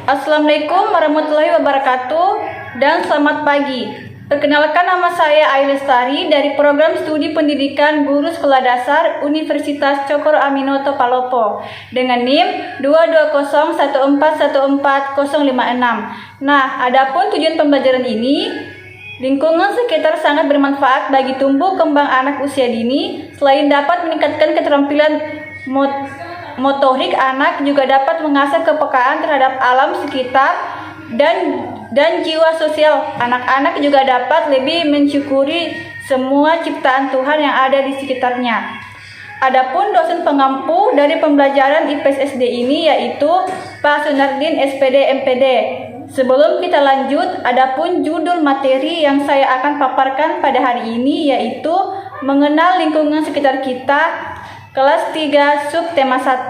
Assalamualaikum warahmatullahi wabarakatuh dan selamat pagi. Perkenalkan, nama saya Ai Lestari dari Program Studi Pendidikan Guru Sekolah Dasar Universitas Cokro Aminoto Palopo dengan NIM 22014140056. Nah, adapun tujuan pembelajaran ini, lingkungan sekitar sangat bermanfaat bagi tumbuh kembang anak usia dini. Selain dapat meningkatkan keterampilan motorik, anak juga dapat mengasah kepekaan terhadap alam sekitar dan jiwa sosial. Anak-anak juga dapat lebih mensyukuri semua ciptaan Tuhan yang ada di sekitarnya. Adapun dosen pengampu dari pembelajaran IPS SD ini yaitu Pak Sunardin SPD MPD. Sebelum kita lanjut, adapun judul materi yang saya akan paparkan pada hari ini yaitu mengenal lingkungan sekitar kita, kelas 3 subtema 1.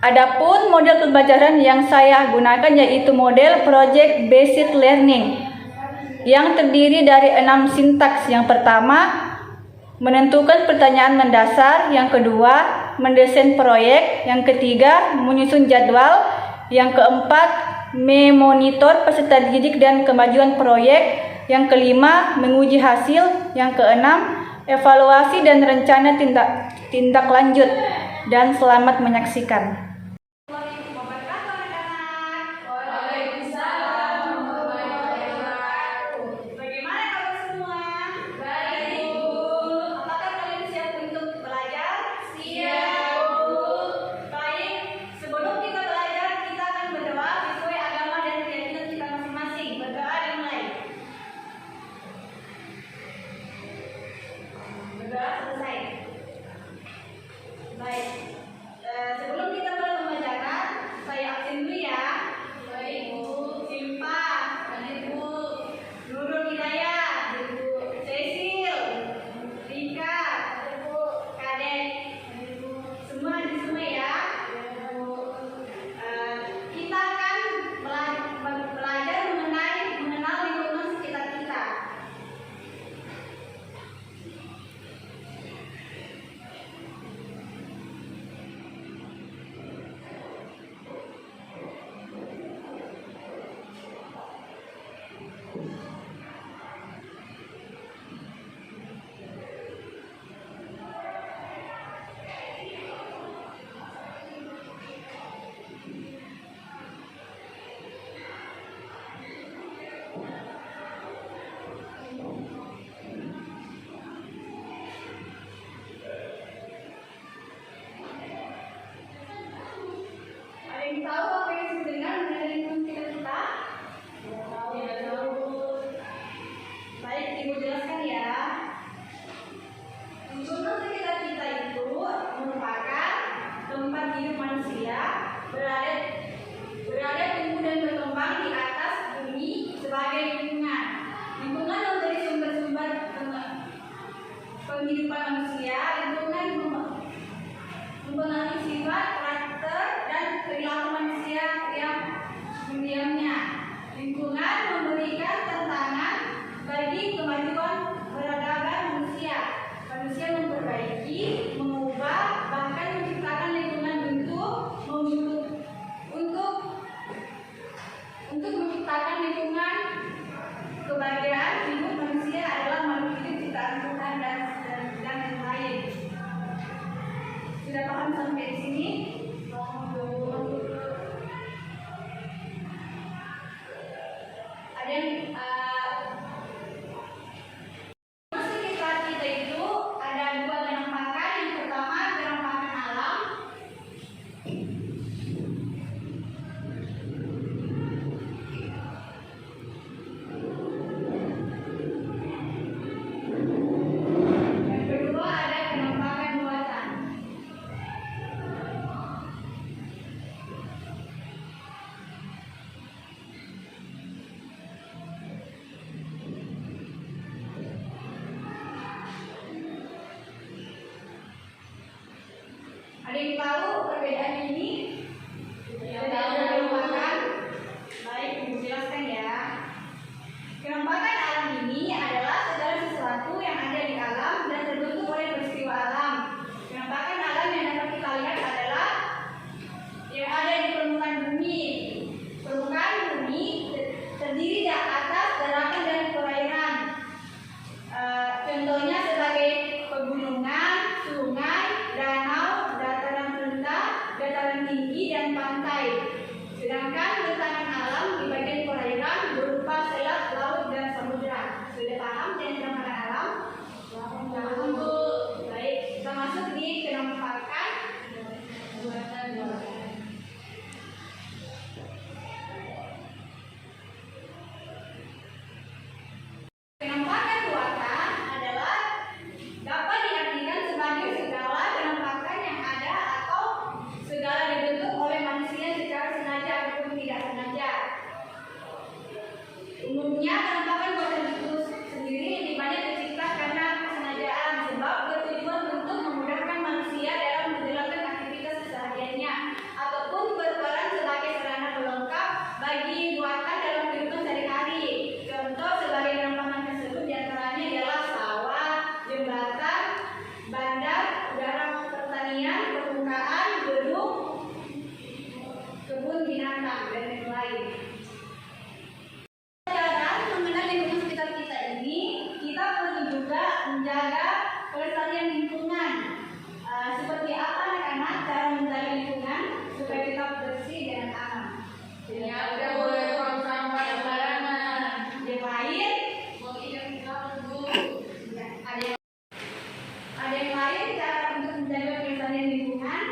Adapun model pembelajaran yang saya gunakan yaitu model Project Based Learning yang terdiri dari 6 sintaks. Yang pertama, menentukan pertanyaan mendasar. Yang kedua, mendesain proyek. Yang ketiga, menyusun jadwal. Yang keempat, memonitor peserta didik dan kemajuan proyek. Yang kelima, menguji hasil. Yang keenam, evaluasi dan rencana tindak lanjut. Dan selamat menyaksikan. Sebelum kita mulai pembelajaran, saya absen dulu ya. Baik, Bu. Simpa, Ibu. Nurul Hidayah, Ibu. Cecil, Rika, Ibu. Kadek, Ibu. Semua ya. Kita akan belajar mengenal lingkungan sekitar kita. Tahu apa yang disebut dengan lingkungan sekitar kita? Tidak tahu. Baik, Ibu jelaskan ya. Lingkungan sekitar kita itu merupakan tempat hidup manusia, berada tumbuh dan berkembang di atas bumi sebagai lingkungan. Lingkungan memberi sumber-sumber penghidupan manusia. Lingkungan mempengaruhi sifat, karakter, dan perilaku manusia yang mendiamnya. Lingkungan memberikan tantangan bagi kemajuan peradaban manusia. Manusia memperbaiki, mengubah, bahkan menciptakan lingkungan untuk menciptakan lingkungan kebahagiaan hidup manusia adalah makhluk hidup ciptaan Tuhan dan yang lain. Sudah paham sampai di sini? dan pantai. Sedangkan bentangan alam di bagian perairan berupa selat, laut, dan samudra. Sudah paham dengan bentangan alam? Paham, Bu. Baik, kita masuk di penampakan buatan. Penampakan buatan adalah dapat diartikan sebagai segala penampakan yang ada atau segala dibentuk oleh manusia secara sengaja ataupun tidak sengaja. Umumnya penampakan buatan itu sendiri lebih banyak tercipta karena kesengajaan, sebab bertujuan untuk memudahkan manusia dalam menjalankan aktivitas kesehariannya ataupun berperan sebagai sarana pelengkap bagi buatan dalam kehidupan sehari-hari. Contoh sebagai penampakan tersebut diantaranya adalah sawah, jembatan, bandar, udara pertanian, permukaan, gedung, kebun binatang, dan lain-lain. Cara mengenal lingkungan sekitar kita ini, kita perlu juga menjaga kelestarian lingkungan. Seperti apa anak-anak cara menjaga lingkungan supaya tetap bersih dan aman? Ya, udah boleh buang sampah sembarangan. Yang lain, Mau ikan kita dulu. ya, ada yang lain cara untuk menjaga kelestarian lingkungan.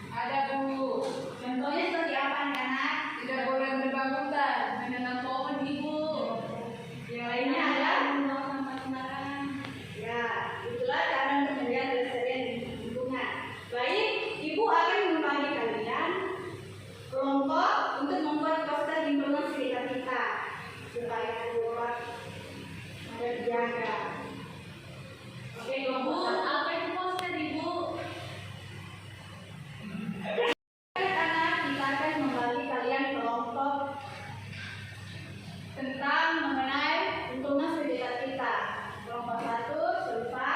Ada Bu. Contohnya seperti apa anak-anak? Tidak boleh berbangunan, menanam pohon Ibu. Yang lainnya ada Membuang sampah sembarangan. ya, itulah cara untuk menjaga kelestarian lingkungan. Baik, Ibu akan membagi kalian kelompok untuk membuat poster lingkungan sekitar kita supaya keluar terjaga. Oke, Bu, kelompok satu. apa itu poster Ibu? Anak-anak, kita akan membagi kalian kelompok tentang mengenai lingkungan sekitar kita. Kelompok 1 Sulfa,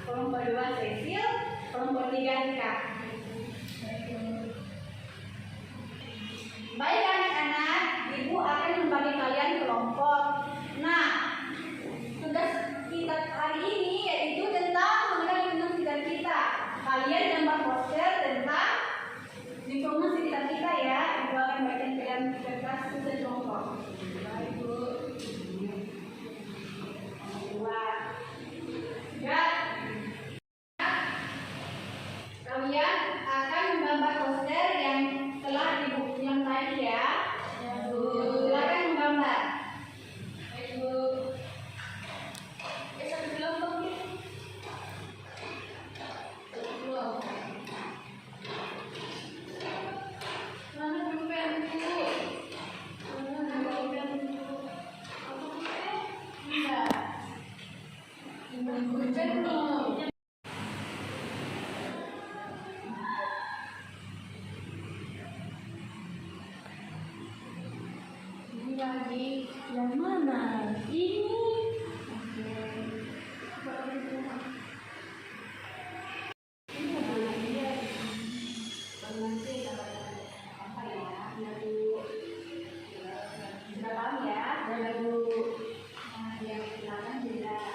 kelompok 2 Cecil, kelompok 3 Rika. Baik anak-anak, Ibu akan membagi kalian kelompok. Nah, tugas kita hari ini yaitu tentang mengenai lingkungan sekitar kita. Kalian gambar poster tentang lingkungan sekitar kita ya. Ibu akan bagikan kalian kertas susun kelompok. Baik, Bu. 2, 3. Kalian akan menggambar poster yang telah Ibu yang tadi ya. Silakan menggambar. Baik, Bu. Satu kelompok nih. Satu kelompok. Mana pulpen Bu? Mana pulpen Bu? Apa pulpen? Enggak. Pulpen belum. Ini lagi yang mana? Ini. Oke. Ini apa dia? Nanti apa ya? Lalu sudah paham ya? Lalu yang silakan tidak.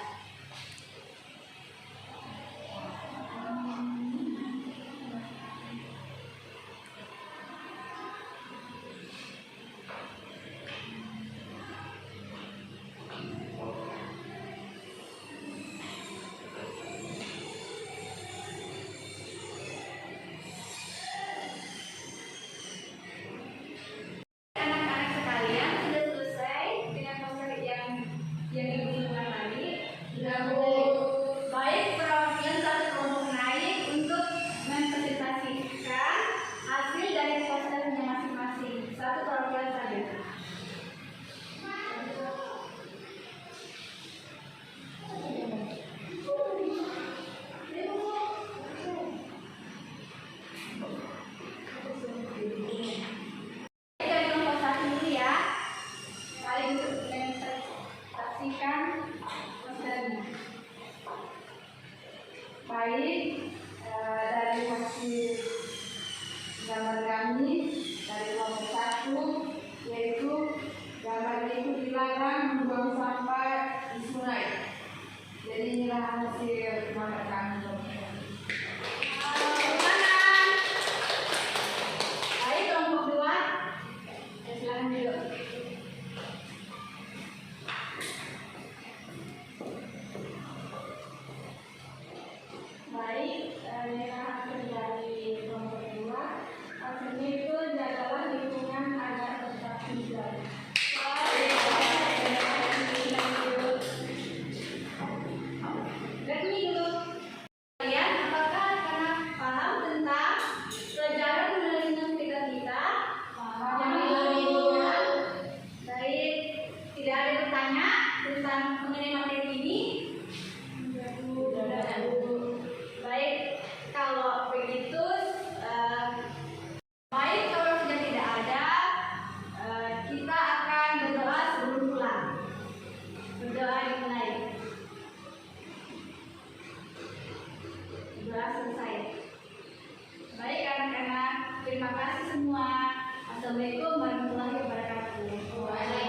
Anak-anak sekalian sudah selesai dengan poster yang Ibu buat tadi. Sudah Bu. Baik, perwakilan satu kelompok naik untuk mempresentasikan hasil dari posternya masing-masing. Satu perwakilan saja. Dari kelompok satu dulu ya. Kalian untuk mempresentasikan posternya. Baik, dari hasil gambar kami dari kelompok satu yaitu gambar itu dilarang membuang sampah di sungai. Jadi inilah hasil gambar kami. Baik, kelompok Berdoa dimulai. Doa selesai. Baik anak-anak, terima kasih semua. Assalamualaikum warahmatullahi wabarakatuh.